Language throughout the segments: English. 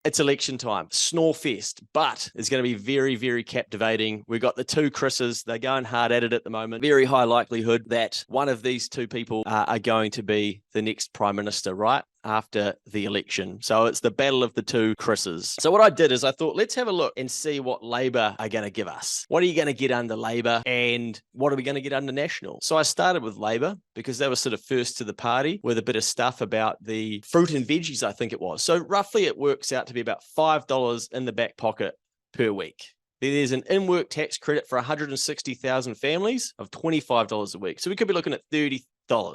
It's election time, snore fest, but it's going to be very, very captivating. We've got the two Chris's. They're going hard at it at the moment. Very high likelihood that one of these two people are going to be the next Prime Minister, right? After the election. So it's the battle of the two Chris's. So what I did is I thought, let's have a look and see what Labor are going to give us. What are you going to get under Labor and what are we going to get under National? So I started with Labor because they were sort of first to the party with a bit of stuff about the fruit and veggies, I think it was. So roughly it works out to be about $5 in the back pocket per week. There's an in-work tax credit for 160,000 families of $25 a week. So we could be looking at $30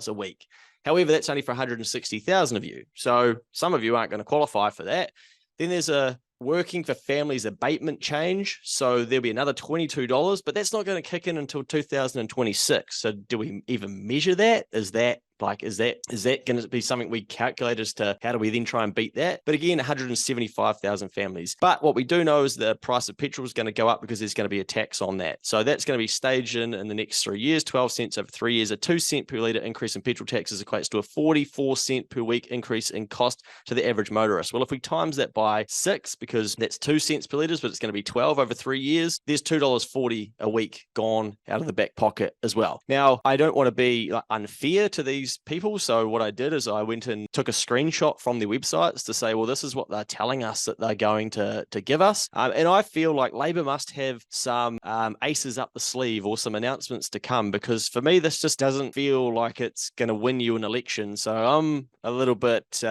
a week. However, that's only for 160,000 of you. So some of you aren't going to qualify for that. Then there's a working for families abatement change. So there'll be another $22, but that's not going to kick in until 2026. So do we even measure that? Is that going to be something we calculate as to how do we then try and beat that? But again, 175,000 families. But what we do know is the price of petrol is going to go up because there's going to be a tax on that. So that's going to be staged in the next 3 years, 12 cents over 3 years. A 2 cent per litre increase in petrol taxes equates to a 44 cent per week increase in cost to the average motorist. Well, if we times that by 6, because that's 2 cents per litre, but it's going to be 12 over 3 years, there's $2.40 a week gone out of the back pocket as well. Now, I don't want to be unfair to these people. So what I did is I went and took a screenshot from their websites to say, well, this is what they're telling us that they're going to give us. And I feel like Labor must have some aces up the sleeve or some announcements to come, because for me, this just doesn't feel like it's going to win you an election. So I'm a little bit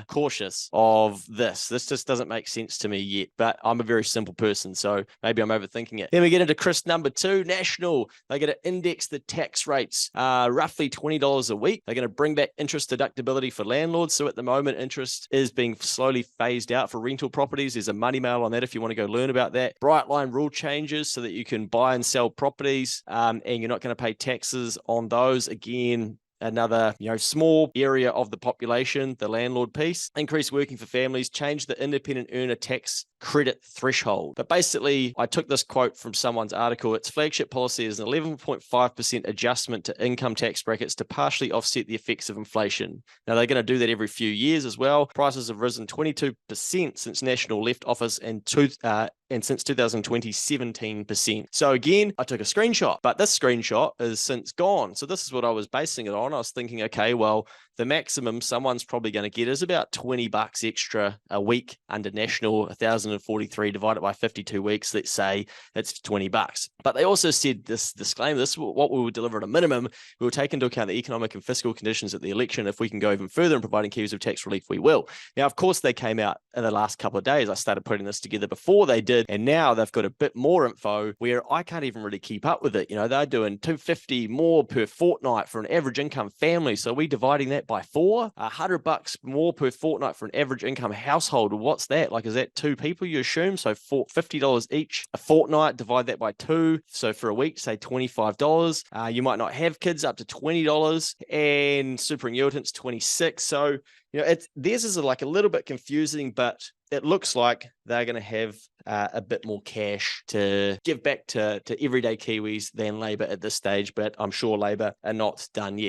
cautious of this. This just doesn't make sense to me yet, but I'm a very simple person. So maybe I'm overthinking it. Then we get into Chris number 2, National. They're going to index the tax rates roughly $20 a week. They're going to bring back interest deductibility for landlords. So at the moment, interest is being slowly phased out for rental properties. There's a money mail on that if you want to go learn about that. Bright line rule changes so that you can buy and sell properties and you're not going to pay taxes on those. Again, another small area of the population, the landlord piece. Increase working for families, change the independent earner tax credit threshold. But basically, I took this quote from someone's article. Its flagship policy is an 11.5% adjustment to income tax brackets to partially offset the effects of inflation. Now, they're going to do that every few years as well. Prices have risen 22% since National left office and since 2020, 17%. So again, I took a screenshot, but this screenshot is since gone. So this is what I was basing it on. I was thinking, okay, well, the maximum someone's probably going to get is about $20 extra a week under National, 1,043 divided by 52 weeks. Let's say it's $20. But they also said this disclaimer, this is what we will deliver at a minimum. We will take into account the economic and fiscal conditions at the election. If we can go even further in providing Kiwis with tax relief, we will. Now, of course, they came out in the last couple of days. I started putting this together before they did, and now they've got a bit more info where I can't even really keep up with it. They're doing $250 more per fortnight for an average income family. So we dividing that by 4, $100 more per fortnight for an average income household. What's that? Is that 2 people, you assume? So $50 each a fortnight, divide that by 2. So for a week, say $25. You might not have kids, up to $20, and superannuitants $26. So theirs is a little bit confusing, but it looks like they're going to have a bit more cash to give back to everyday Kiwis than Labor at this stage, but I'm sure Labor are not done yet.